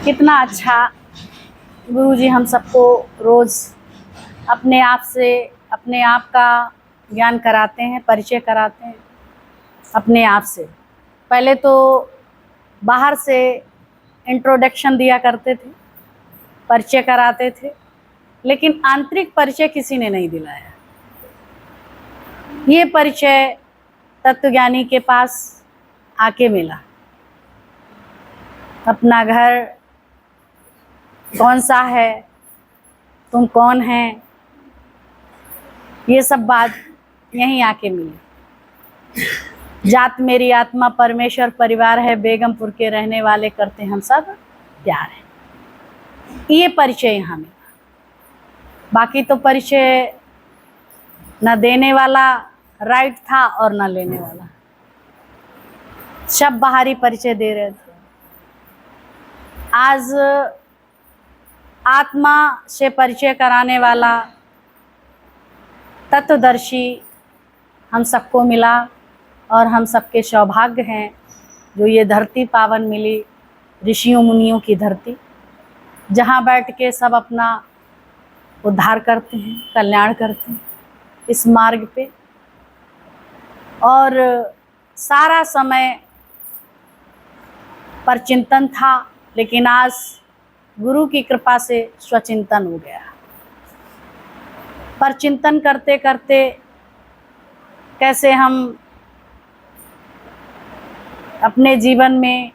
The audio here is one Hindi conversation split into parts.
कितना अच्छा गुरुजी हम सबको रोज़ अपने आप का ज्ञान कराते हैं, परिचय कराते हैं अपने आप से। पहले तो बाहर से इंट्रोडक्शन दिया करते थे, परिचय कराते थे, लेकिन आंतरिक परिचय किसी ने नहीं दिलाया। ये परिचय तत्वज्ञानी के पास आके मिला। अपना घर कौन सा है, तुम कौन हैं, ये सब बात यहीं आके मिली। जात मेरी आत्मा परमेश्वर परिवार है, बेगमपुर के रहने वाले करते हम सब प्यार है। ये परिचय यहाँ मिला। बाकी तो परिचय न देने वाला राइट था और न लेने वाला, सब बाहरी परिचय दे रहे थे। आज आत्मा से परिचय कराने वाला तत्वदर्शी हम सबको मिला और हम सबके सौभाग्य हैं जो ये धरती पावन मिली, ऋषियों मुनियों की धरती, जहाँ बैठ के सब अपना उद्धार करते हैं, कल्याण करते हैं इस मार्ग पे। और सारा समय पर चिंतन था, लेकिन आज गुरु की कृपा से स्वचिंतन हो गया। पर चिंतन करते करते कैसे हम अपने जीवन में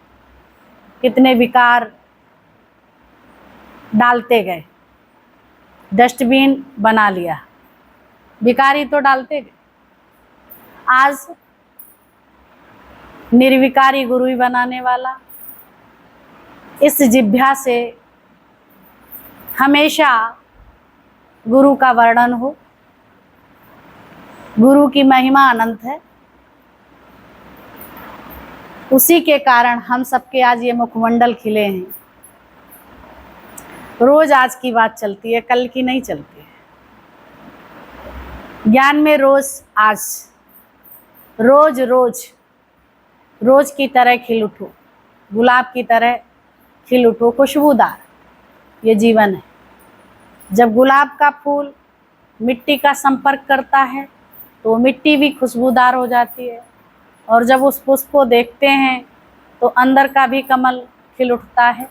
कितने विकार डालते गए, डस्टबिन बना लिया, विकारी तो डालते गए। आज निर्विकारी गुरु ही बनाने वाला, इस जिह्वा से हमेशा गुरु का वर्णन हो। गुरु की महिमा अनंत है, उसी के कारण हम सबके आज ये मुखमंडल खिले हैं। रोज आज की बात चलती है, कल की नहीं चलती है। ज्ञान में रोज आज, रोज रोज रोज की तरह खिल उठो, गुलाब की तरह खिल उठो, खुशबूदार ये जीवन है। जब गुलाब का फूल मिट्टी का संपर्क करता है तो मिट्टी भी खुशबूदार हो जाती है, और जब उस पुष्प को देखते हैं तो अंदर का भी कमल खिल उठता है।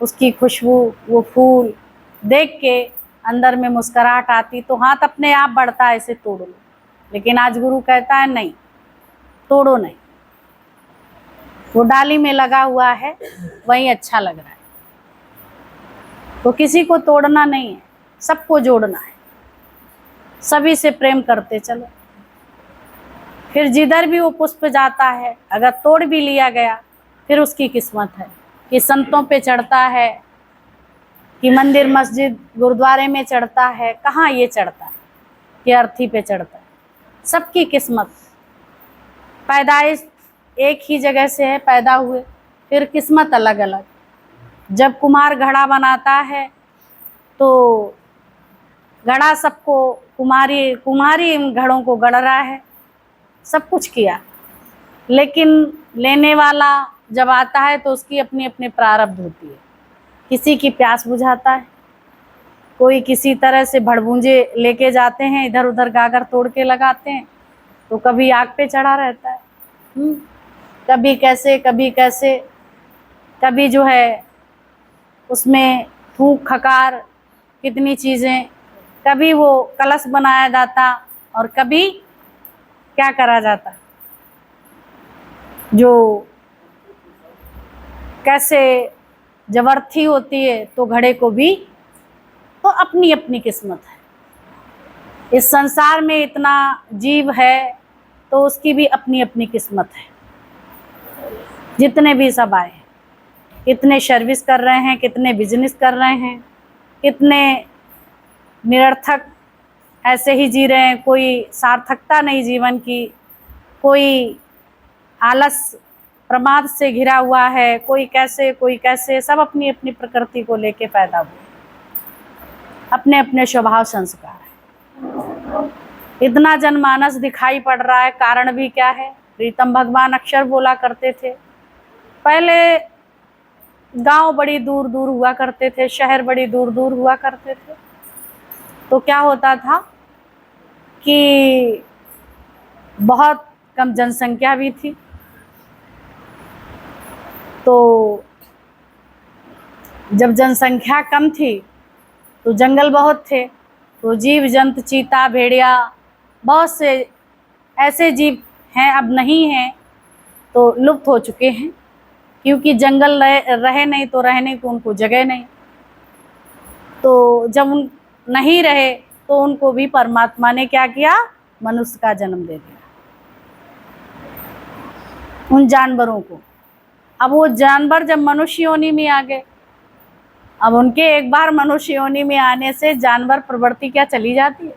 उसकी खुशबू, वो फूल देख के अंदर में मुस्कुराहट आती, तो हाथ अपने आप बढ़ता है, इसे तोड़ लो। लेकिन आज गुरु कहता है नहीं, तोड़ो नहीं, वो डाली में लगा हुआ है, वही अच्छा लग रहा है। तो किसी को तोड़ना नहीं है, सबको जोड़ना है, सभी से प्रेम करते चलो। फिर जिधर भी वो पुष्प जाता है, अगर तोड़ भी लिया गया, फिर उसकी किस्मत है कि संतों पे चढ़ता है, कि मंदिर मस्जिद गुरुद्वारे में चढ़ता है, कहाँ ये चढ़ता है कि अर्थी पे चढ़ता है। सबकी किस्मत, पैदाइश एक ही जगह से है, पैदा हुए, फिर किस्मत अलग अलग। जब कुम्हार घड़ा बनाता है तो घड़ा सबको, कुम्हारी इन घड़ों को गढ़ रहा है, सब कुछ किया, लेकिन लेने वाला जब आता है तो उसकी अपनी अपनी प्रारब्ध होती है। किसी की प्यास बुझाता है, कोई किसी तरह से भड़बूंजे लेके जाते हैं, इधर उधर गागर तोड़ के लगाते हैं, तो कभी आग पे चढ़ा रहता है, कभी कैसे कभी कैसे, कभी जो है उसमें फूंक खकार कितनी चीज़ें, कभी वो कलश बनाया जाता और कभी क्या करा जाता, जो कैसे जब अर्थी होती है तो घड़े को भी, तो अपनी अपनी किस्मत है। इस संसार में इतना जीव है तो उसकी भी अपनी अपनी किस्मत है। जितने भी सब आए, कितने सर्विस कर रहे हैं, कितने बिजनेस कर रहे हैं, कितने निरर्थक ऐसे ही जी रहे हैं, कोई सार्थकता नहीं जीवन की, कोई आलस प्रमाद से घिरा हुआ है, कोई कैसे, सब अपनी अपनी प्रकृति को लेके पैदा हुए, अपने अपने स्वभाव संस्कार है। इतना जनमानस दिखाई पड़ रहा है, कारण भी क्या है? प्रीतम भगवान अक्षर बोला करते थे, पहले गांव बड़ी दूर दूर हुआ करते थे, शहर बड़ी दूर दूर हुआ करते थे। तो क्या होता था कि बहुत कम जनसंख्या भी थी। तो जब जनसंख्या कम थी तो जंगल बहुत थे, तो जीव जंतु, चीता, भेड़िया, बहुत से ऐसे जीव हैं, अब नहीं हैं, तो लुप्त हो चुके हैं, क्योंकि जंगल रहे नहीं तो रहने को उनको जगह नहीं। तो जब उन नहीं रहे तो उनको भी परमात्मा ने क्या किया, मनुष्य का जन्म दे दिया, उन जानवरों को। अब वो जानवर जब मनुष्य योनि में आ गए, अब उनके एक बार मनुष्य योनि में आने से जानवर प्रवृत्ति क्या चली जाती है?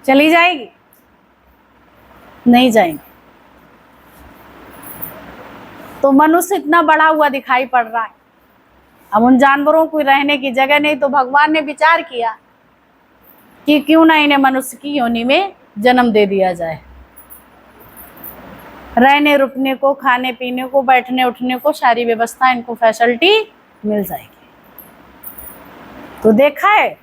चली जाएगी? नहीं जाएंगे। तो मनुष्य इतना बड़ा हुआ दिखाई पड़ रहा है, अब उन जानवरों को रहने की जगह नहीं, तो भगवान ने विचार किया कि क्यों ना इन्हें मनुष्य की योनि में जन्म दे दिया जाए। रहने रुकने को, खाने पीने को, बैठने उठने को, सारी व्यवस्था इनको फैसिलिटी मिल जाएगी। तो देखा है,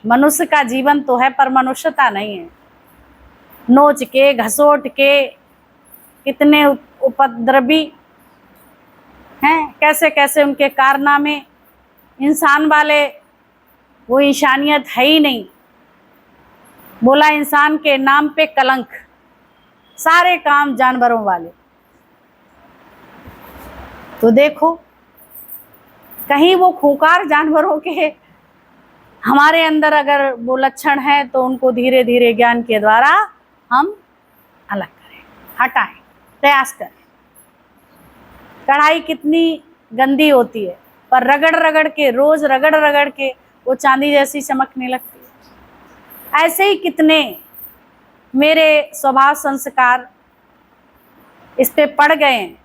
मनुष्य का जीवन तो है पर मनुष्यता नहीं है। नोच के, घसोट के, कितने उपद्रवी हैं, कैसे कैसे उनके कारनामे, इंसान वाले, वो इंसानियत है ही नहीं। बोला इंसान के नाम पे कलंक, सारे काम जानवरों वाले। तो देखो, कहीं वो खूंखार जानवरों के हमारे अंदर अगर वो लक्षण है तो उनको धीरे धीरे ज्ञान के द्वारा हम अलग करें, हटाएं, प्रयास करें। कढ़ाई कितनी गंदी होती है, पर रगड़ रगड़ के, रोज रगड़ रगड़ के वो चांदी जैसी चमकने लगती है। ऐसे ही कितने मेरे स्वभाव संस्कार इस पे पड़ गए हैं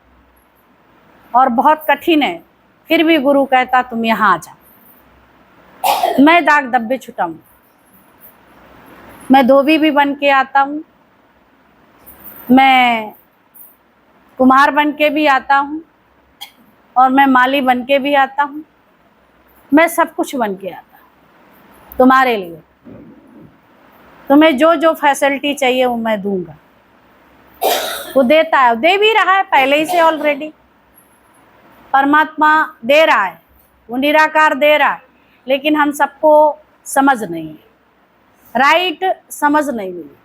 और बहुत कठिन है, फिर भी गुरु कहता तुम यहाँ आ जाओ, मैं दाग धब्बे छुटाऊं। मैं धोबी भी बन के आता हूँ, मैं कुम्हार बन के भी आता हूँ, और मैं माली बन के भी आता हूँ, मैं सब कुछ बन के आता हूँ तुम्हारे लिए। तुम्हें जो जो फैसिलिटी चाहिए वो मैं दूंगा। वो देता है, दे भी रहा है पहले ही से ऑलरेडी। परमात्मा दे रहा है, वो निराकार दे रहा है, लेकिन हम सबको समझ नहीं है, राइट समझ नहीं मिली।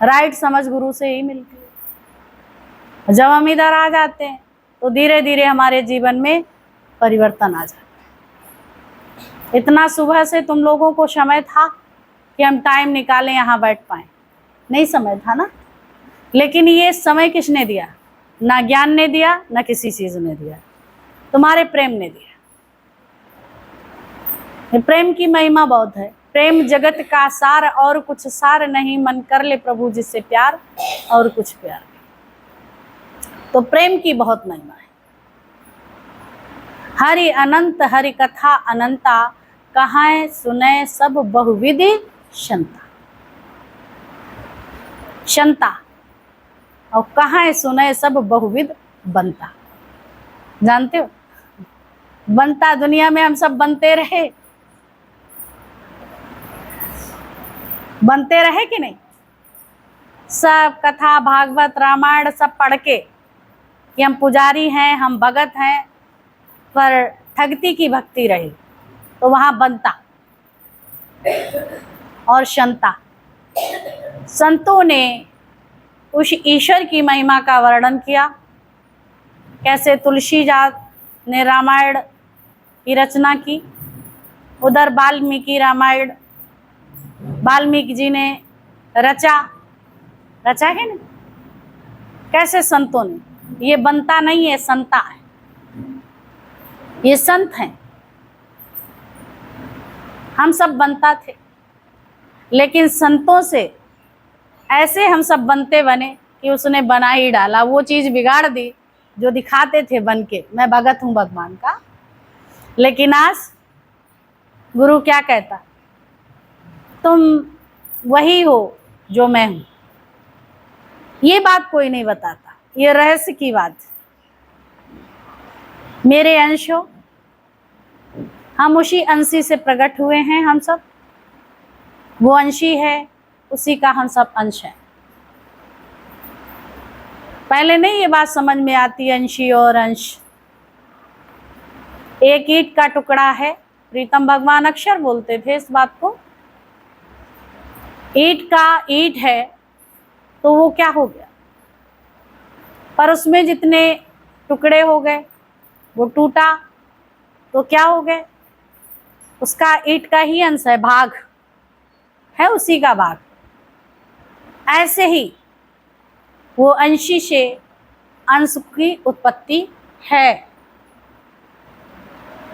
राइट समझ गुरु से ही मिलती है। जब हम इधर आ जाते हैं तो धीरे धीरे हमारे जीवन में परिवर्तन आ जाता है। इतना सुबह से तुम लोगों को समय था कि हम टाइम निकालें यहाँ बैठ पाए? नहीं समय था ना। लेकिन ये समय किसने दिया? ना ज्ञान ने दिया, ना किसी चीज ने दिया, तुम्हारे प्रेम ने दिया। प्रेम की महिमा बहुत है। प्रेम जगत का सार, और कुछ सार नहीं, मन कर ले प्रभु जिससे प्यार, और कुछ प्यार नहीं। तो प्रेम की बहुत महिमा है। हरि अनंत हरि कथा अनंता, कहाँ सुने सब बहुविधि क्षमता। क्षमता, और कहाँ सुने सब बहुविध बनता। जानते हो, बनता दुनिया में हम सब बनते रहे, बनते रहे कि नहीं? सब कथा भागवत रामायण सब पढ़ के कि हम पुजारी हैं, हम भगत हैं, पर ठगती की भक्ति रही तो वहां बनता और क्षमता। संतों ने उस ईश्वर की महिमा का वर्णन किया। कैसे तुलसीदास ने रामायण की रचना की, उधर वाल्मीकि रामायण वाल्मीकि जी ने रचा है ना। कैसे संतों ने, ये बनता नहीं है, संता है, ये संत हैं। हम सब बनता थे, लेकिन संतों से ऐसे हम सब बनते बने कि उसने बना ही डाला, वो चीज बिगाड़ दी जो दिखाते थे बन के, मैं भगत हूं भगवान का। लेकिन आज गुरु क्या कहता? तुम वही हो जो मैं हूं। ये बात कोई नहीं बताता, ये रहस्य की बात। मेरे अंश हो, हम उसी अंशी से प्रकट हुए हैं। हम सब वो अंशी है, उसी का हम सब अंश हैं। पहले नहीं ये बात समझ में आती, अंशी और अंश एक ईंट का टुकड़ा है। प्रीतम भगवान अक्सर बोलते थे इस बात को। ईंट का ईंट है तो वो क्या हो गया, पर उसमें जितने टुकड़े हो गए वो टूटा तो क्या हो गए, उसका ईंट का ही अंश है, भाग है उसी का भाग। ऐसे ही वो अंशी से अंश की उत्पत्ति है।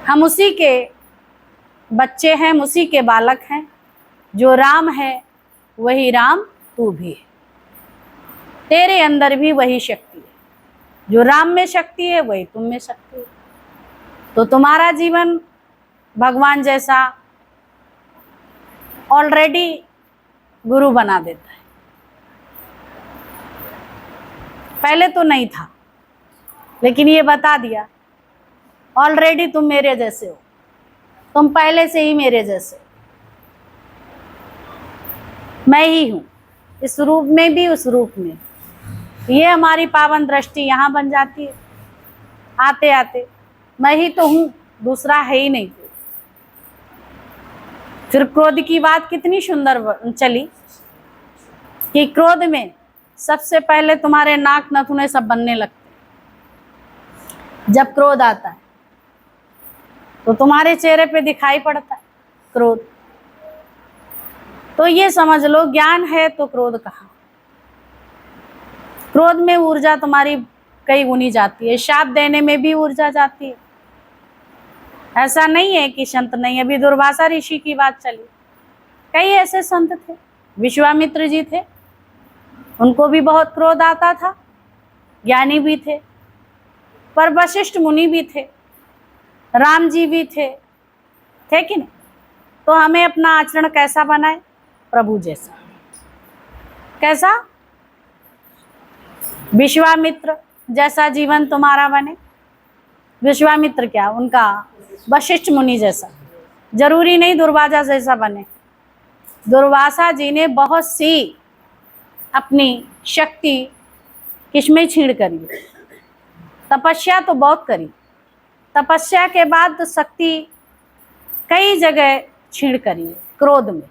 हम उसी के बच्चे हैं, हम उसी के बालक हैं। जो राम है वही राम तू भी है, तेरे अंदर भी वही शक्ति है। जो राम में शक्ति है वही तुम में शक्ति है। तो तुम्हारा जीवन भगवान जैसा ऑलरेडी गुरु बना देता है। पहले तो नहीं था, लेकिन ये बता दिया ऑलरेडी तुम मेरे जैसे हो, तुम पहले से ही मेरे जैसे हो। मैं ही हूँ, इस रूप में भी उस रूप में। ये हमारी पावन दृष्टि यहाँ बन जाती है। आते आते मैं ही तो हूँ, दूसरा है ही नहीं। फिर क्रोध की बात कितनी सुंदर चली कि क्रोध में सबसे पहले तुम्हारे नाक नथुने सब बनने लगते हैं। जब क्रोध आता है तो तुम्हारे चेहरे पे दिखाई पड़ता है क्रोध। तो ये समझ लो, ज्ञान है तो क्रोध कहाँ। क्रोध में ऊर्जा तुम्हारी कई गुनी जाती है, शाप देने में भी ऊर्जा जाती है। ऐसा नहीं है कि संत नहीं। अभी दुर्वासा ऋषि की बात चली, कई ऐसे संत थे, विश्वामित्र जी थे, उनको भी बहुत क्रोध आता था, ज्ञानी भी थे। पर वशिष्ठ मुनि भी थे, राम जी भी थे कि नहीं। तो हमें अपना आचरण कैसा बनाए, प्रभु जैसा। कैसा, विश्वामित्र जैसा जीवन तुम्हारा बने। विश्वामित्र क्या, उनका वशिष्ठ मुनि जैसा। जरूरी नहीं दुर्वासा जैसा बने। दुर्वासा जी ने बहुत सी अपनी शक्ति किसमें छीड़ करी, तपस्या तो बहुत करी। तपस्या के बाद शक्ति कई जगह छीड़ करी है क्रोध में।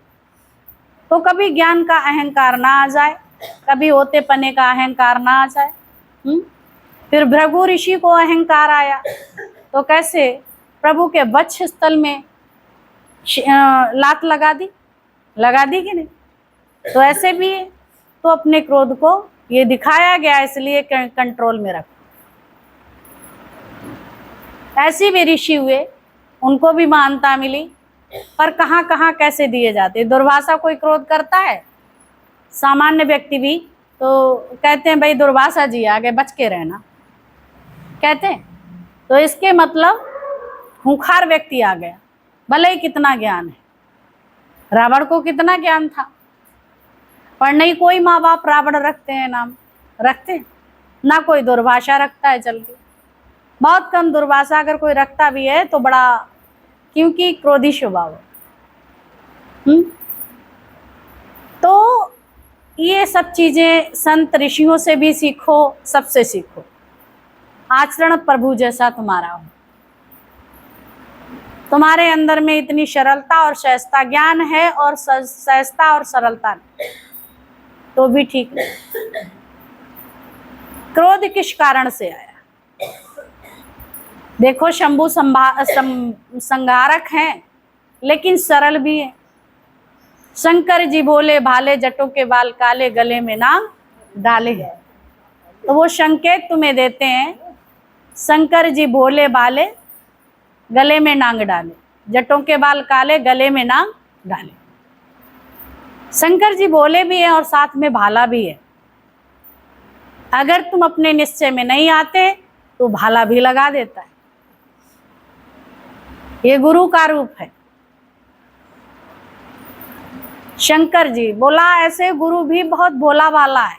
तो कभी ज्ञान का अहंकार ना आ जाए, कभी होते पने का अहंकार ना आ जाए। फिर भृगु ऋषि को अहंकार आया तो कैसे प्रभु के वक्ष स्थल में लात लगा दी कि नहीं। तो ऐसे भी है। तो अपने क्रोध को ये दिखाया गया, इसलिए कंट्रोल में रखो। ऐसे भी ऋषि हुए, उनको भी महानता मिली, पर कहाँ कहाँ कैसे दिए जाते। दुर्वासा कोई क्रोध करता है, सामान्य व्यक्ति भी तो कहते हैं भाई दुर्वासा जी आगे बच के रहना, कहते हैं। तो इसके मतलब खूंखार व्यक्ति आ गया, भले ही कितना ज्ञान है। रावण को कितना ज्ञान था, पर नहीं कोई माँ बाप रावण रखते हैं, नाम रखते हैं ना, कोई दुर्भाषा रखता है चल के। बहुत कम दुर्भाषा अगर कोई रखता भी है तो बड़ा, क्योंकि क्रोधी स्वभाव है। तो ये सब चीजें संत ऋषियों से भी सीखो, सबसे सीखो। आचरण प्रभु जैसा तुम्हारा हो, तुम्हारे अंदर में इतनी सरलता और सहजता। ज्ञान है और सहजता और सरलता नहीं तो भी ठीक है। क्रोध किस कारण से आया देखो। शंभु संहारक हैं लेकिन सरल भी है। शंकर जी बोले भाले, जटों के बाल काले, गले में नाग डाले हैं। तो वो संकेत तुम्हें देते हैं, शंकर जी भोले भाले, गले में नांग डाले, जटों के बाल काले, गले में नांग डाले। शंकर जी भोले भी हैं और साथ में भाला भी है। अगर तुम अपने निश्चय में नहीं आते तो भाला भी लगा देता है। ये गुरु का रूप है। शंकर जी बोला, ऐसे गुरु भी बहुत भोला भाला है,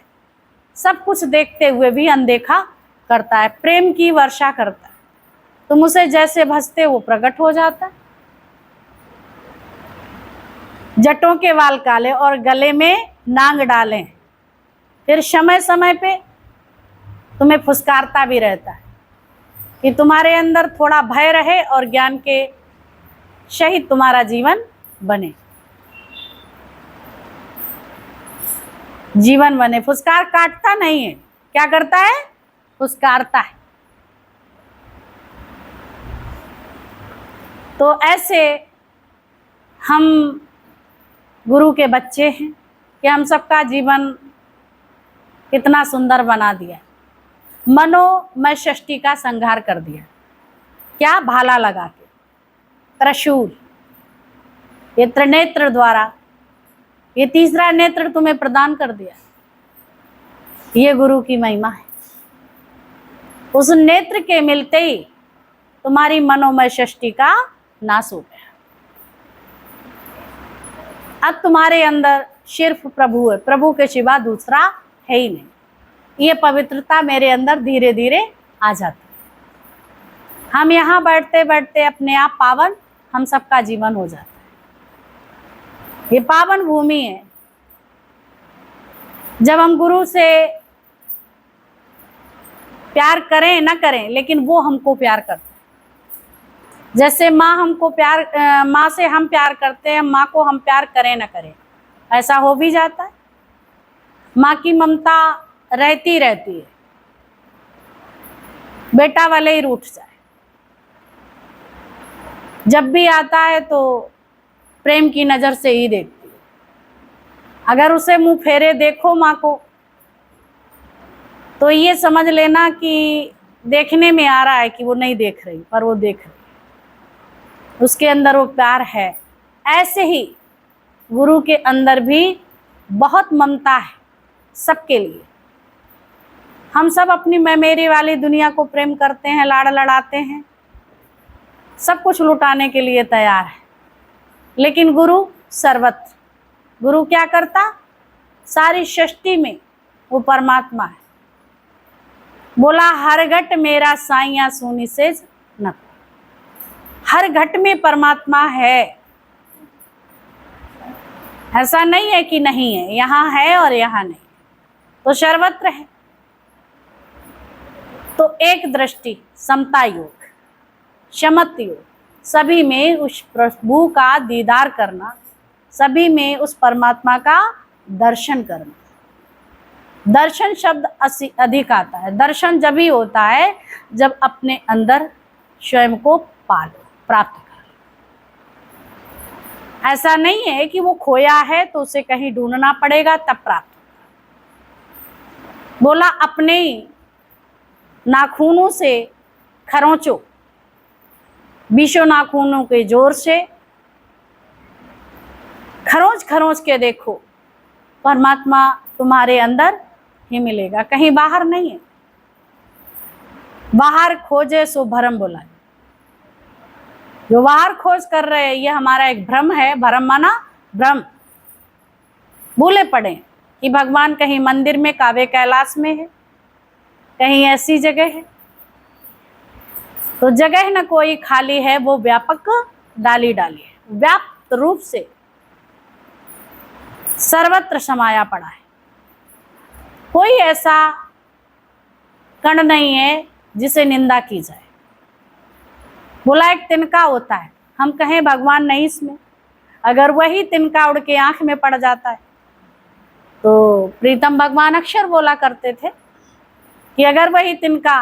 सब कुछ देखते हुए भी अनदेखा करता है, प्रेम की वर्षा करता है। तुम उसे जैसे भजते वो प्रकट हो जाता है। जटों के वाल काले और गले में नांग डालें, फिर समय समय पे तुम्हें फुसकारता भी रहता है कि तुम्हारे अंदर थोड़ा भय रहे और ज्ञान के सहित तुम्हारा जीवन बने, जीवन बने। फुसकार काटता नहीं है, क्या करता है? फुसकारता है। तो ऐसे हम गुरु के बच्चे हैं कि हम सबका जीवन कितना सुंदर बना दिया। मनोमय षष्टि का संहार कर दिया। क्या? भाला लगा के, त्रिशूल, ये त्रिनेत्र द्वारा ये तीसरा नेत्र तुम्हें प्रदान कर दिया। ये गुरु की महिमा है। उस नेत्र के मिलते ही तुम्हारी मनोमय षष्टि का नाश हो गया। अब तुम्हारे अंदर सिर्फ प्रभु है, प्रभु के सिवा दूसरा है ही नहीं। ये पवित्रता मेरे अंदर धीरे धीरे आ जाती है। हम यहाँ बैठते बैठते अपने आप पावन हम सबका जीवन हो जाता है। ये पावन भूमि है। जब हम गुरु से प्यार करें न करें, लेकिन वो हमको प्यार करते हैं। जैसे माँ हमको प्यार, माँ से हम प्यार करते हैं, माँ को हम प्यार करें न करें, ऐसा हो भी जाता है। माँ की ममता रहती रहती है, बेटा वाले ही रूठ जाए। जब भी आता है तो प्रेम की नजर से ही देखती है। अगर उसे मुंह फेरे देखो माँ को, तो ये समझ लेना कि देखने में आ रहा है कि वो नहीं देख रही, पर वो देख रही है। उसके अंदर वो प्यार है। ऐसे ही गुरु के अंदर भी बहुत ममता है सबके लिए। हम सब अपनी मैं मेरी वाली दुनिया को प्रेम करते हैं, लाड़ लड़ाते हैं, सब कुछ लुटाने के लिए तैयार है। लेकिन गुरु सर्वत्र, गुरु क्या करता? सारी सृष्टि में वो परमात्मा है। बोला हर घट मेरा साइया सोनी से न, हर घट में परमात्मा है। ऐसा नहीं है कि नहीं है, यहाँ है और यहाँ नहीं, तो सर्वत्र है। तो एक दृष्टि, समता योग, शमत योग, सभी में उस प्रभु का दीदार करना, सभी में उस परमात्मा का दर्शन करना। दर्शन शब्द अधिक आता है। दर्शन जब ही होता है जब अपने अंदर स्वयं को पालो, प्राप्त कर। ऐसा नहीं है कि वो खोया है तो उसे कहीं ढूंढना पड़ेगा तब प्राप्त होगा। बोला अपने नाखूनों से खरोंचो, बीसों नाखूनों के जोर से खरोंच खरोंच के देखो, परमात्मा तुम्हारे अंदर ही मिलेगा, कहीं बाहर नहीं है। बाहर खोजे सो भरम बुलाए। जो बाहर खोज कर रहे हैं ये हमारा एक भ्रम है। भ्रम माना भ्रम, भूले पड़े कि भगवान कहीं मंदिर में, कावे कैलाश में है, कहीं ऐसी जगह है। तो जगह न कोई खाली है, वो व्यापक डाली डाली है, व्याप्त रूप से सर्वत्र समाया पड़ा है। कोई ऐसा कण नहीं है जिसे निंदा की जाए। बोला एक तिनका होता है, हम कहें भगवान नहीं इसमें, अगर वही तिनका उड़ के आंख में पड़ जाता है तो प्रीतम भगवान अक्षर बोला करते थे कि अगर वही तिनका,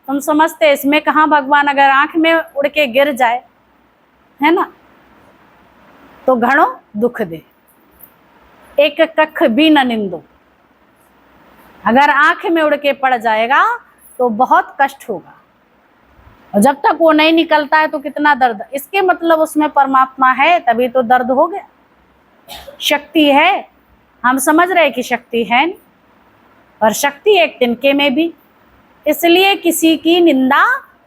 तुम समझते इसमें कहाँ भगवान, अगर आंख में उड़ के गिर जाए, है ना, तो घणो दुख दे, एक कख भी न निंदो। अगर आंख में उड़ के पड़ जाएगा तो बहुत कष्ट होगा, और जब तक वो नहीं निकलता है तो कितना दर्द। इसके मतलब उसमें परमात्मा है, तभी तो दर्द हो गया। शक्ति है, हम समझ रहे कि शक्ति है, पर शक्ति एक तिनके में भी। इसलिए किसी की निंदा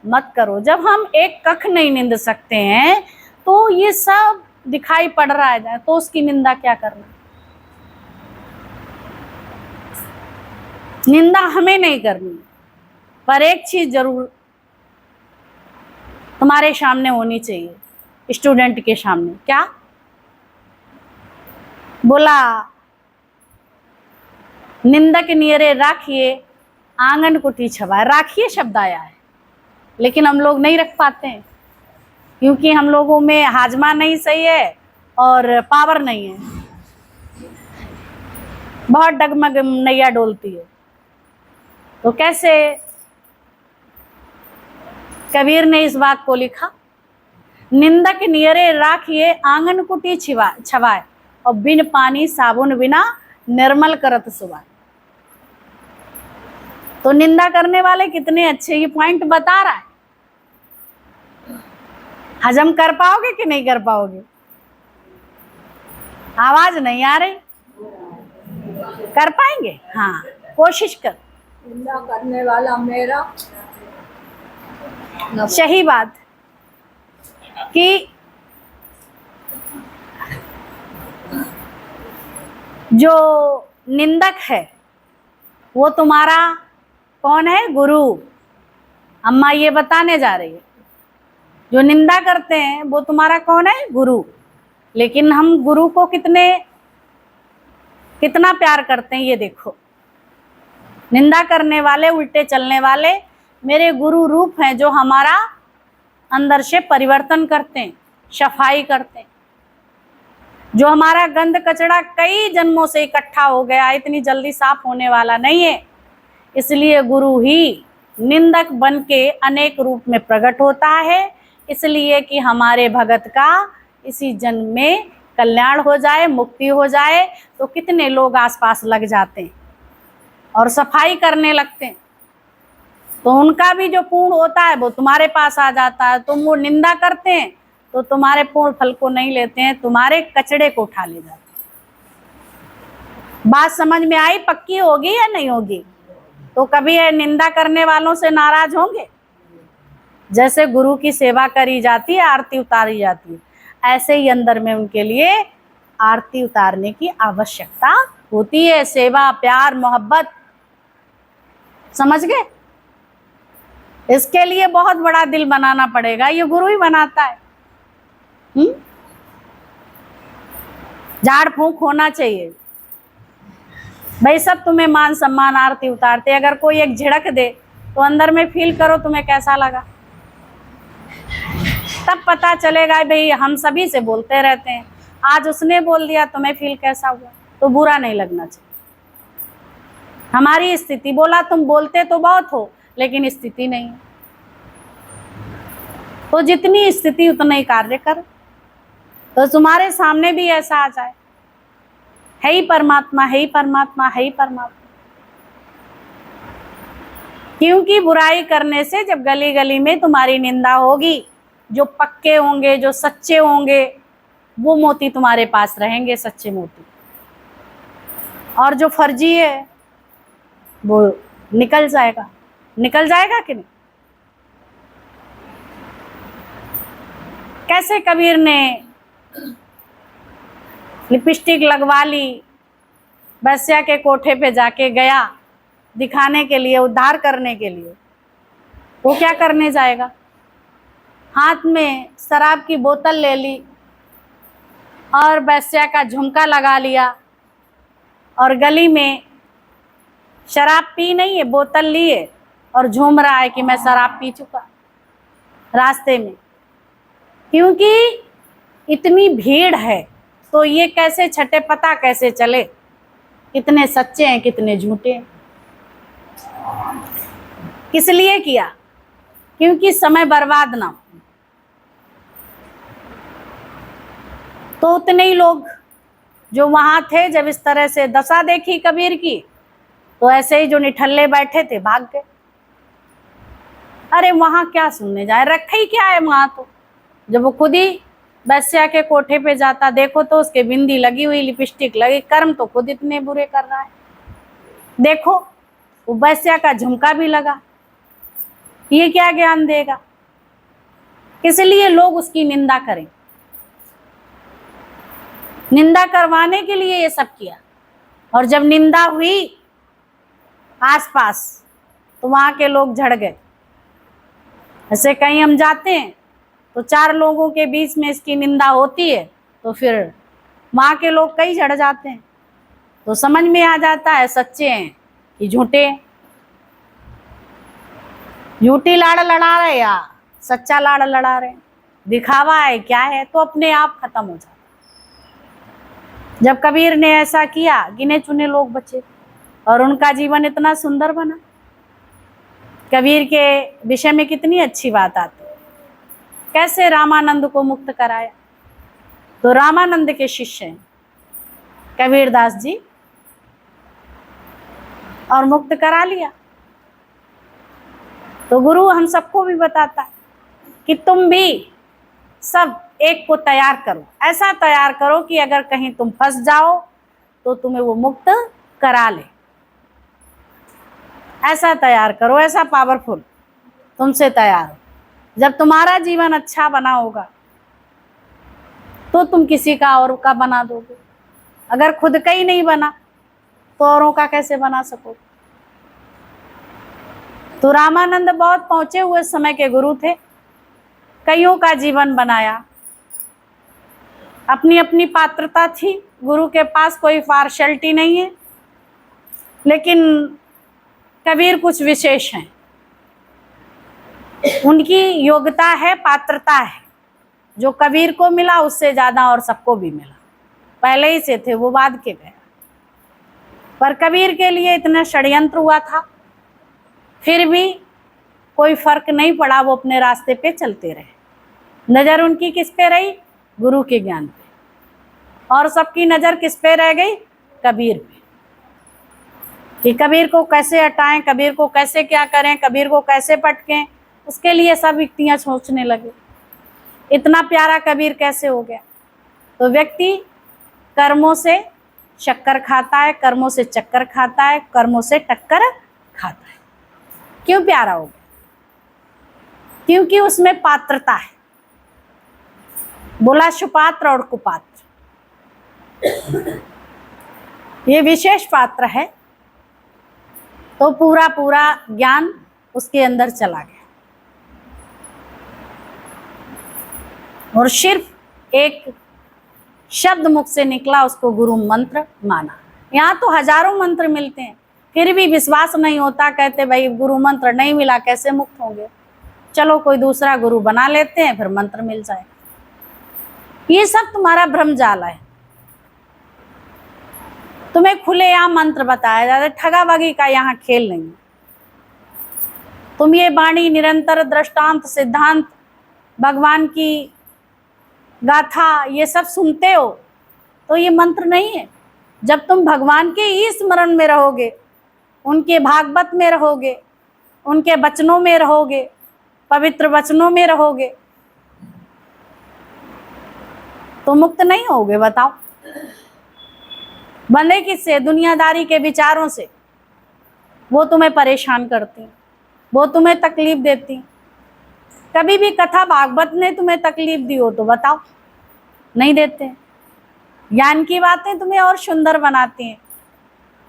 मत करो। जब हम एक कख नहीं निंद सकते हैं तो ये सब दिखाई पड़ रहा है, तो उसकी निंदा क्या करना। निंदा हमें नहीं करनी, पर एक चीज जरूर तुम्हारे सामने होनी चाहिए, स्टूडेंट के सामने। क्या बोला? निंदक नियरे राखिए आंगन कुटी छवाए। राखिए शब्द आया है, लेकिन हम लोग नहीं रख पाते हैं, क्योंकि हम लोगों में हाजमा नहीं सही है और पावर नहीं है। बहुत डगमग नैया डोलती है। तो कैसे कबीर ने इस बात को लिखा? निंदक नियरे राखिए आंगन कुटी छवाए और बिन पानी साबुन बिना निर्मल करत सुवाए। तो निंदा करने वाले कितने अच्छे, ये पॉइंट बता रहा है। हजम कर पाओगे कि नहीं कर पाओगे? आवाज नहीं आ रही? कर पाएंगे? हाँ, कोशिश कर। निंदा करने वाला मेरा सही बात कि जो निंदक है वो तुम्हारा कौन है? गुरु। अम्मा ये बताने जा रही है, जो निंदा करते हैं वो तुम्हारा कौन है? गुरु। लेकिन हम गुरु को कितना प्यार करते हैं, ये देखो। निंदा करने वाले, उल्टे चलने वाले मेरे गुरु रूप हैं, जो हमारा अंदर से परिवर्तन करते हैं, सफाई करते हैं। जो हमारा गंद कचरा कई जन्मों से इकट्ठा हो गया, इतनी जल्दी साफ होने वाला नहीं है। इसलिए गुरु ही निंदक बन के अनेक रूप में प्रकट होता है, इसलिए कि हमारे भगत का इसी जन्म में कल्याण हो जाए, मुक्ति हो जाए। तो कितने लोग आसपास लग जाते हैं और सफाई करने लगते हैं, तो उनका भी जो पूर्ण होता है वो तुम्हारे पास आ जाता है। तुम वो निंदा करते हैं तो तुम्हारे पूर्ण फल को नहीं लेते हैं, तुम्हारे कचड़े को उठा ले जाते हैं। बात समझ में आई? पक्की होगी या नहीं होगी? तो कभी निंदा करने वालों से नाराज होंगे? जैसे गुरु की सेवा करी जाती है, आरती उतारी जाती है, ऐसे ही अंदर में उनके लिए आरती उतारने की आवश्यकता होती है। सेवा, प्यार, मोहब्बत, समझ गए? इसके लिए बहुत बड़ा दिल बनाना पड़ेगा, ये गुरु ही बनाता है। झाड़ फूंक होना चाहिए भाई, सब तुम्हें मान सम्मान आरती उतारते। अगर कोई एक झिड़क दे तो अंदर में फील करो तुम्हें कैसा लगा, तब पता चलेगा। भाई हम सभी से बोलते रहते हैं, आज उसने बोल दिया तुम्हें फील कैसा हुआ, तो बुरा नहीं लगना चाहिए। हमारी स्थिति, बोला तुम बोलते तो बहुत हो लेकिन स्थिति नहीं है, तो जितनी स्थिति उतना ही कार्य कर। तो तुम्हारे सामने भी ऐसा आ जाए, है ही परमात्मा, है ही परमात्मा, है ही परमात्मा। क्योंकि बुराई करने से जब गली गली में तुम्हारी निंदा होगी, जो पक्के होंगे, जो सच्चे होंगे, वो मोती तुम्हारे पास रहेंगे, सच्चे मोती। और जो फर्जी है वो निकल जाएगा। निकल जाएगा कि नहीं? कैसे कबीर ने लिपस्टिक लगवा ली, बस्या के कोठे पे जाके गया दिखाने के लिए, उद्धार करने के लिए। वो क्या करने जाएगा? हाथ में शराब की बोतल ले ली और बस्या का झुमका लगा लिया और गली में शराब पी नहीं है, बोतल ली है और झूम रहा है कि मैं शराब पी चुका रास्ते में। क्योंकि इतनी भीड़ है तो ये कैसे छठे, पता कैसे चले कितने सच्चे हैं कितने झूठे हैं। किस लिए किया? क्योंकि समय बर्बाद ना हो। तो उतने ही लोग जो वहां थे, जब इस तरह से दशा देखी कबीर की, तो ऐसे ही जो निठल्ले बैठे थे भाग गए। अरे वहां क्या सुनने जाए, रखा ही क्या है वहां। तो जब वो खुद ही बस्या के कोठे पे जाता, देखो तो उसके बिंदी लगी हुई, लिपस्टिक लगी, कर्म तो खुद इतने बुरे कर रहा है। देखो वो बस्या का झुमका भी लगा, ये क्या ज्ञान देगा? इसलिए लोग उसकी निंदा करें, निंदा करवाने के लिए ये सब किया। और जब निंदा हुई आसपास तो वहां के लोग झड़ गए। ऐसे कहीं हम जाते हैं तो 4 लोगों के बीच में इसकी निंदा होती है तो फिर वहाँ के लोग कई चढ़ जाते हैं, तो समझ में आ जाता है सच्चे हैं कि झूठे हैं। झूठी लाड़ लड़ा रहे या सच्चा लाड़ लड़ा रहे, दिखावा है क्या है, तो अपने आप खत्म हो जाता। जब कबीर ने ऐसा किया, गिने चुने लोग बचे और उनका जीवन इतना सुंदर बना। कबीर के विषय में कितनी अच्छी बात आती है, कैसे रामानंद को मुक्त कराया। तो रामानंद के शिष्य हैं कबीरदास जी, और मुक्त करा लिया। तो गुरु हम सबको भी बताता है कि तुम भी सब एक को तैयार करो, ऐसा तैयार करो कि अगर कहीं तुम फंस जाओ तो तुम्हें वो मुक्त करा ले। ऐसा तैयार करो, ऐसा पावरफुल तुमसे तैयार हो। जब तुम्हारा जीवन अच्छा बना होगा तो तुम किसी का और का बना दोगे। अगर खुद का ही नहीं बना तो औरों का कैसे बना सकोगे। तो रामानंद बहुत पहुंचे हुए समय के गुरु थे, कईयों का जीवन बनाया। अपनी अपनी पात्रता थी, गुरु के पास कोई पार्शलिटी नहीं है, लेकिन कबीर कुछ विशेष हैं। उनकी योग्यता है, पात्रता है, जो कबीर को मिला उससे ज्यादा और सबको भी मिला। पहले ही से थे वो, बाद के गए। पर कबीर के लिए इतना षड्यंत्र हुआ था, फिर भी कोई फर्क नहीं पड़ा, वो अपने रास्ते पे चलते रहे। नजर उनकी किस पे रही? गुरु के ज्ञान पे। और सबकी नजर किस पे रह गई? कबीर पे, कि कबीर को कैसे हटाएं, कबीर को कैसे क्या करें, कबीर को कैसे पटकें। उसके लिए सब व्यक्तियां सोचने लगे, इतना प्यारा कबीर कैसे हो गया। तो व्यक्ति कर्मों से शक्कर खाता है, कर्मों से चक्कर खाता है, कर्मों से टक्कर खाता है। क्यों प्यारा हो गया? क्योंकि उसमें पात्रता है। बोला सुपात्र और कुपात्र, ये विशेष पात्र है। तो पूरा पूरा ज्ञान उसके अंदर चला गया और सिर्फ एक शब्द मुख से निकला, उसको गुरु मंत्र माना। यहाँ तो हजारों मंत्र मिलते हैं, फिर भी विश्वास नहीं होता। कहते भाई गुरु मंत्र नहीं मिला, कैसे मुक्त होंगे, चलो कोई दूसरा गुरु बना लेते हैं, फिर मंत्र मिल जाए। ये सब तुम्हारा भ्रमजाल है। तुम्हें खुलेआम मंत्र बताया जाता है, ठगावगी का यहाँ खेल नहीं। तुम ये वाणी निरंतर, दृष्टांत, सिद्धांत, भगवान की गाथा ये सब सुनते हो, तो ये मंत्र नहीं है। जब तुम भगवान के ही स्मरण में रहोगे, उनके भागवत में रहोगे, उनके वचनों में रहोगे, पवित्र वचनों में रहोगे, तो मुक्त नहीं होगे। बताओ, बंधे किससे? दुनियादारी के विचारों से। वो तुम्हें परेशान करती, वो तुम्हें तकलीफ देती। कभी भी कथा भागवत ने तुम्हें तकलीफ दी हो तो बताओ? नहीं देते। ज्ञान की बातें तुम्हें और सुंदर बनाती हैं,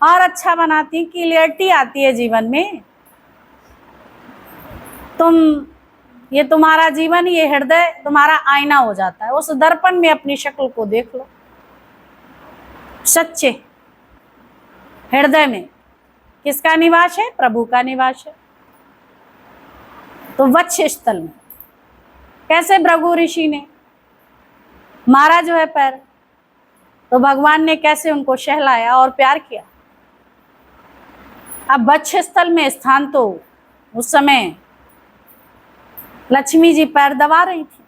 और अच्छा बनाती हैं, क्लियरिटी आती है जीवन में। ये तुम्हारा जीवन, ये हृदय तुम्हारा आईना हो जाता है। उस दर्पण में अपनी शक्ल को देख लो। सच्चे हृदय में किसका निवास है? प्रभु का निवास है। तो वक्ष स्थल में कैसे भृगु ऋषि ने मारा जो है पैर, तो भगवान ने कैसे उनको सहलाया और प्यार किया। अब वक्ष स्थल में स्थान, तो उस समय लक्ष्मी जी पैर दबा रही थी,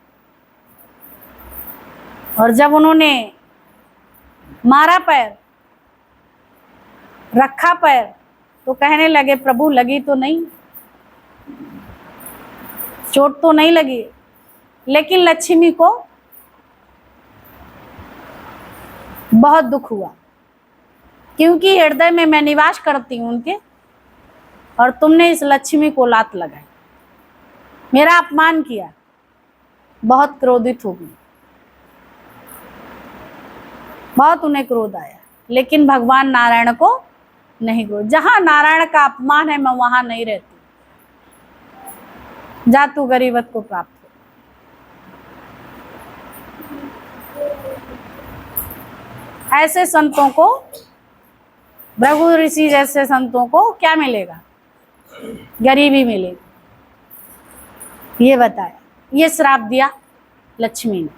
और जब उन्होंने मारा पैर, रखा पैर, तो कहने लगे प्रभु लगी तो नहीं, चोट तो नहीं लगी। लेकिन लक्ष्मी को बहुत दुख हुआ, क्योंकि हृदय में मैं निवास करती हूँ उनके, और तुमने इस लक्ष्मी को लात लगाई, मेरा अपमान किया। बहुत क्रोधित हो गई, बहुत उन्हें क्रोध आया। लेकिन भगवान नारायण को नहीं क्रोध। जहां नारायण का अपमान है, मैं वहां नहीं रहती। जा तू गरीबत को प्राप्त हो। ऐसे संतों को, भृगु ऋषि जैसे संतों को क्या मिलेगा? गरीबी मिलेगी। ये बताया, ये श्राप दिया लक्ष्मी ने।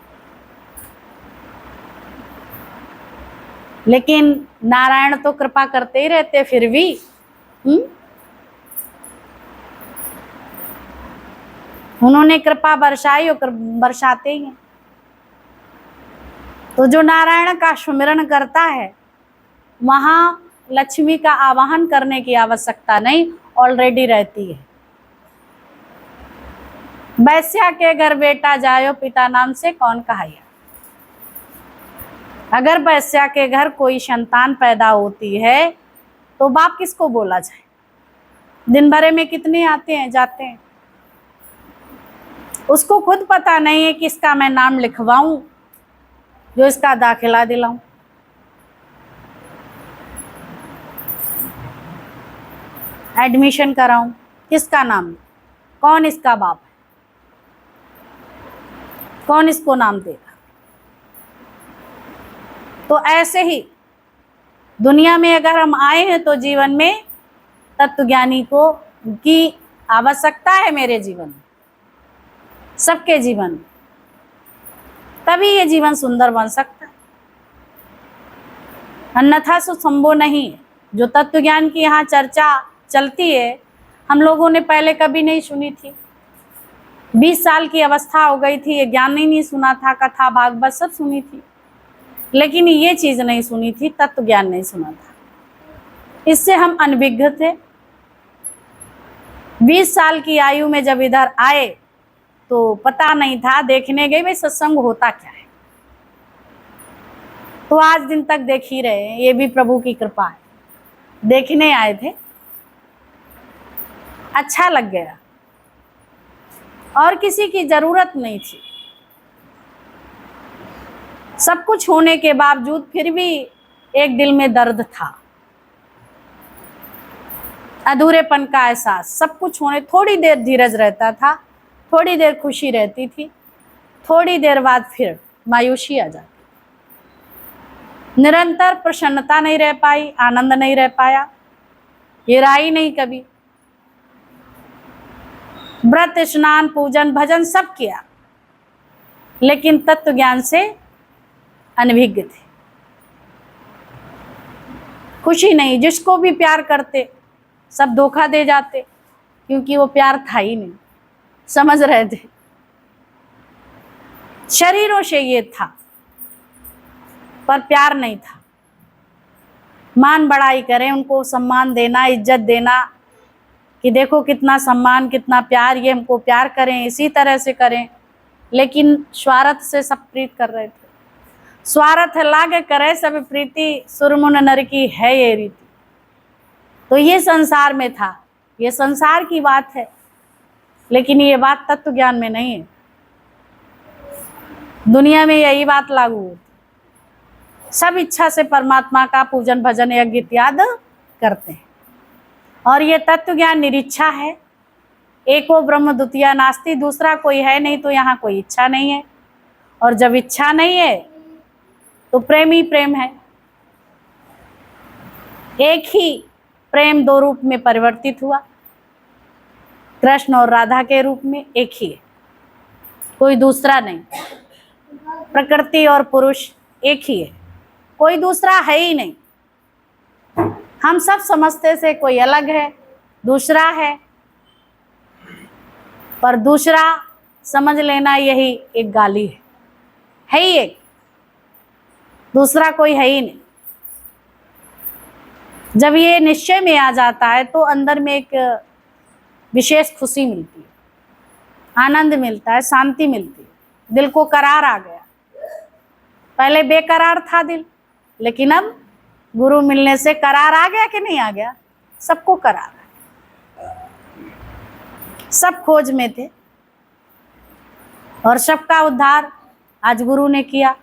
लेकिन नारायण तो कृपा करते ही रहते फिर भी। उन्होंने कृपा बरसाई और बरसाते ही हैं। तो जो नारायण का सुमिरन करता है वहां लक्ष्मी का आवाहन करने की आवश्यकता नहीं, ऑलरेडी रहती है। वैश्या के घर बेटा जायो पिता नाम से कौन कहाया। अगर वैश्या के घर कोई संतान पैदा होती है तो बाप किसको बोला जाए? दिन भर में कितने आते हैं जाते हैं, उसको खुद पता नहीं है किसका मैं नाम लिखवाऊं, जो इसका दाखिला दिलाऊं। एडमिशन कराऊं, किसका नाम, कौन इसका बाप है, कौन इसको नाम देगा? तो ऐसे ही दुनिया में अगर हम आए हैं तो जीवन में तत्वज्ञानी को की आवश्यकता है, मेरे जीवन में, सबके जीवन में, तभी ये जीवन सुंदर बन सकता है, अन्यथा सो संभव नहीं है। जो तत्वज्ञान की यहाँ चर्चा चलती है हम लोगों ने पहले कभी नहीं सुनी थी। 20 साल की अवस्था हो गई थी, ये ज्ञान ही नहीं सुना था, कथा भागवत सब सुनी थी, लेकिन ये चीज नहीं सुनी थी, तत्व ज्ञान नहीं सुना था। इससे हम अनभिज्ञ थे। 20 साल की आयु में जब इधर आए तो पता नहीं था, देखने गए भाई सत्संग होता क्या है, तो आज दिन तक देख ही रहे हैं। ये भी प्रभु की कृपा है, देखने आए थे, अच्छा लग गया, और किसी की जरूरत नहीं थी। सब कुछ होने के बावजूद फिर भी एक दिल में दर्द था, अधूरेपन का एहसास। सब कुछ होने, थोड़ी देर धीरज रहता था, थोड़ी देर खुशी रहती थी, थोड़ी देर बाद फिर मायूसी आ जाती। निरंतर प्रसन्नता नहीं रह पाई, आनंद नहीं रह पाया, ये राई नहीं कभी। व्रत स्नान पूजन भजन सब किया, लेकिन तत्व ज्ञान से अनभिज्ञ थे। खुशी नहीं, जिसको भी प्यार करते सब धोखा दे जाते, क्योंकि वो प्यार था ही नहीं, समझ रहे थे। शरीरों से ये था पर प्यार नहीं था। मान बढ़ाई करें, उनको सम्मान देना, इज्जत देना, कि देखो कितना सम्मान कितना प्यार, ये हमको प्यार करें, इसी तरह से करें, लेकिन स्वार्थ से सब प्रीत कर रहे थे। स्वार्थ लागे करे सब प्रीति, सुरमुन नर की है ये रीति। तो ये संसार में था, ये संसार की बात है, लेकिन ये बात तत्व ज्ञान में नहीं है। दुनिया में यही बात लागू होती, सब इच्छा से परमात्मा का पूजन भजन यज्ञ इत्यादि करते हैं, और ये तत्व ज्ञान निरीच्छा है। एको ब्रह्म द्वितीय नास्ति, दूसरा कोई है नहीं, तो यहाँ कोई इच्छा नहीं है, और जब इच्छा नहीं है तो प्रेम ही प्रेम है। एक ही प्रेम दो रूप में परिवर्तित हुआ, कृष्ण और राधा के रूप में एक ही है, कोई दूसरा नहीं। प्रकृति और पुरुष एक ही है, कोई दूसरा है ही नहीं। हम सब समझते से कोई अलग है, दूसरा है, पर दूसरा समझ लेना यही एक गाली है ही एक, दूसरा कोई है ही नहीं। जब ये निश्चय में आ जाता है तो अंदर में एक विशेष खुशी मिलती है, आनंद मिलता है, शांति मिलती है, दिल को करार आ गया। पहले बेकरार था दिल, लेकिन अब गुरु मिलने से करार आ गया कि नहीं आ गया? सबको करार है, सब खोज में थे, और सबका उद्धार आज गुरु ने किया।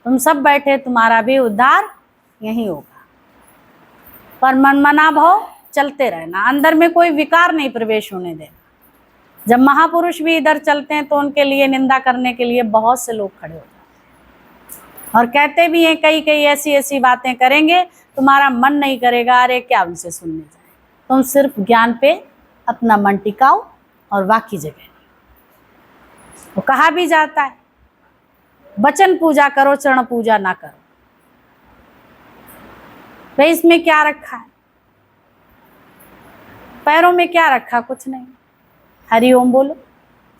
तुम सब बैठे, तुम्हारा भी उद्धार यही होगा। पर मनमना भाव चलते रहना, अंदर में कोई विकार नहीं प्रवेश होने देना। जब महापुरुष भी इधर चलते हैं तो उनके लिए निंदा करने के लिए बहुत से लोग खड़े हो जाते हैं। और कहते भी हैं कई कई ऐसी ऐसी बातें करेंगे तुम्हारा मन नहीं करेगा, अरे क्या उनसे सुनने जाए। तुम सिर्फ ज्ञान पे अपना मन टिकाओ और बाकी जगह नहीं। वो कहा भी जाता है वचन पूजा करो, चरण पूजा ना करो। भाई इसमें क्या रखा है? पैरों में क्या रखा? कुछ नहीं। हरि ओम बोलो,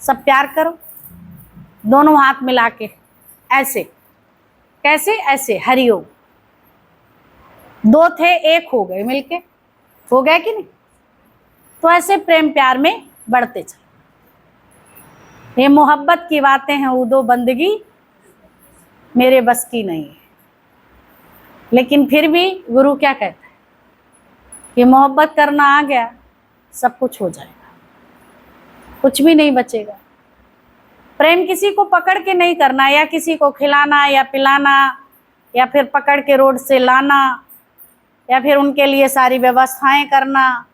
सब प्यार करो, दोनों हाथ मिला के ऐसे। कैसे? ऐसे हरि ओम। दो थे एक हो गए, मिलके हो गया कि नहीं? तो ऐसे प्रेम प्यार में बढ़ते चलो। ये मोहब्बत की बातें हैं, उदो बंदगी मेरे बस की नहीं है। लेकिन फिर भी गुरु क्या कहता है कि मोहब्बत करना आ गया सब कुछ हो जाएगा, कुछ भी नहीं बचेगा। प्रेम किसी को पकड़ के नहीं करना, या किसी को खिलाना या पिलाना, या फिर पकड़ के रोड से लाना, या फिर उनके लिए सारी व्यवस्थाएं करना,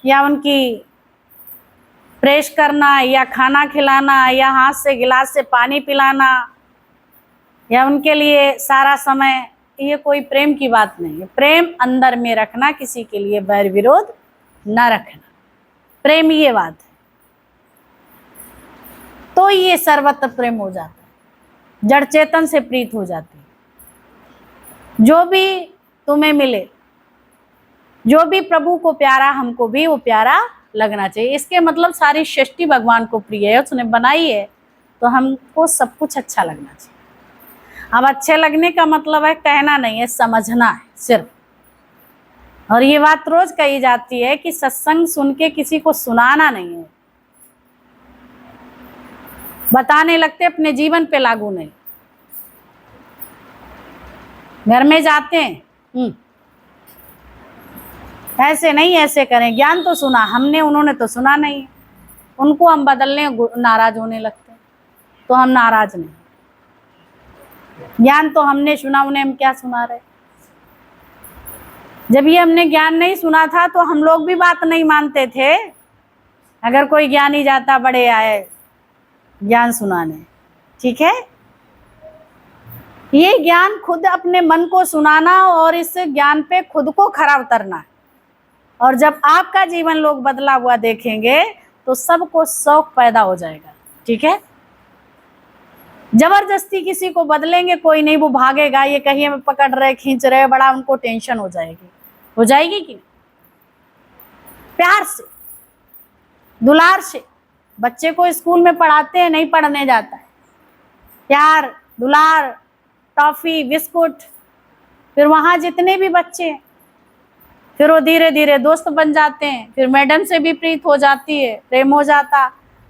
या उनकी प्रेस करना, या खाना खिलाना, या हाथ से गिलास से पानी पिलाना, या उनके लिए सारा समय। ये कोई प्रेम की बात नहीं है। प्रेम अंदर में रखना, किसी के लिए बैर विरोध न रखना, प्रेम ये बात है। तो ये सर्वत्र प्रेम हो जाता है, जड़ चेतन से प्रीत हो जाती है। जो भी तुम्हें मिले, जो भी प्रभु को प्यारा, हमको भी वो प्यारा लगना चाहिए। इसके मतलब सारी सृष्टि भगवान को प्रिय है, उसने बनाई है, तो हमको सब कुछ अच्छा लगना चाहिए। अब अच्छे लगने का मतलब है कहना नहीं है, समझना है सिर्फ। और ये बात रोज कही जाती है कि सत्संग सुन के किसी को सुनाना नहीं है, बताने लगते, अपने जीवन पे लागू नहीं। घर में जाते हैं ऐसे नहीं, ऐसे करें, ज्ञान तो सुना हमने, उन्होंने तो सुना नहीं, उनको हम बदलने नाराज होने लगते हैं। तो हम नाराज नहीं, ज्ञान तो हमने सुना, उन्हें हम क्या सुना रहे। जब ये हमने ज्ञान नहीं सुना था तो हम लोग भी बात नहीं मानते थे। अगर कोई ज्ञानी जाता, बड़े आए ज्ञान सुनाने, ठीक है, ये ज्ञान खुद अपने मन को सुनाना और इस ज्ञान पे खुद को खरा उतरना है। और जब आपका जीवन लोग बदला हुआ देखेंगे तो सबको शौक पैदा हो जाएगा, ठीक है। जबरदस्ती किसी को बदलेंगे कोई नहीं, वो भागेगा, ये कहीं में पकड़ रहे, खींच रहे, बड़ा उनको टेंशन हो जाएगी कि प्यार से, दुलार से। बच्चे को स्कूल में पढ़ाते हैं, नहीं पढ़ने जाता है, प्यार दुलार, टॉफी, बिस्कुट, फिर वहाँ जितने भी बच्चे हैं, फिर वो धीरे धीरे दोस्त बन जाते हैं, फिर मैडम से भी प्रीत हो जाती है, प्रेम हो जाता,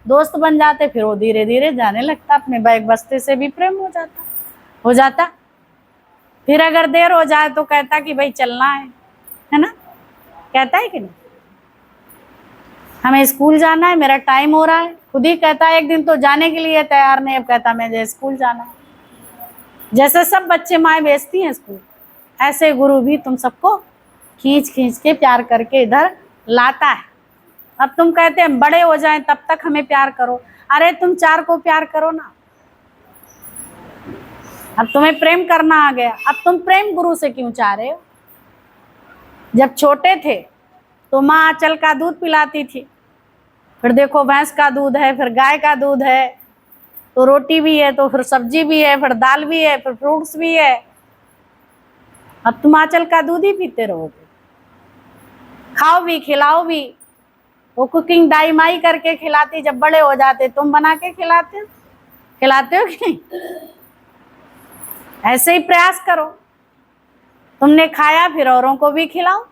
दोस्त बन जाते, फिर वो धीरे धीरे जाने लगता, अपने बैग बस्ते से भी प्रेम हो जाता। फिर अगर देर हो जाए तो कहता कि भाई चलना है ना, कहता है कि नहीं, हमें स्कूल जाना है, मेरा टाइम हो रहा है। खुद ही कहता है, एक दिन तो जाने के लिए तैयार नहीं, अब कहता मुझे स्कूल जाना है। जैसे सब बच्चे माँ भेजती हैं स्कूल, ऐसे गुरु भी तुम सबको खींच खींच के प्यार करके इधर लाता है। अब तुम कहते हैं बड़े हो जाएं तब तक हमें प्यार करो, अरे तुम 4 को प्यार करो ना। अब तुम्हें प्रेम करना आ गया, अब तुम प्रेम गुरु से क्यों चाह रहे हो? जब छोटे थे तो माँ आंचल का दूध पिलाती थी, फिर देखो भैंस का दूध है, फिर गाय का दूध है, तो रोटी भी है, तो फिर सब्जी भी है, फिर दाल भी है, फिर फ्रूट्स भी है। अब तुम आंचल का दूध ही पीते रहोगे, खाओ भी खिलाओ भी। वो कुकिंग दाई माई करके खिलाती, जब बड़े हो जाते तुम बना के खिलाते हो कि नहीं? ऐसे ही प्रयास करो, तुमने खाया फिर औरों को भी खिलाओ।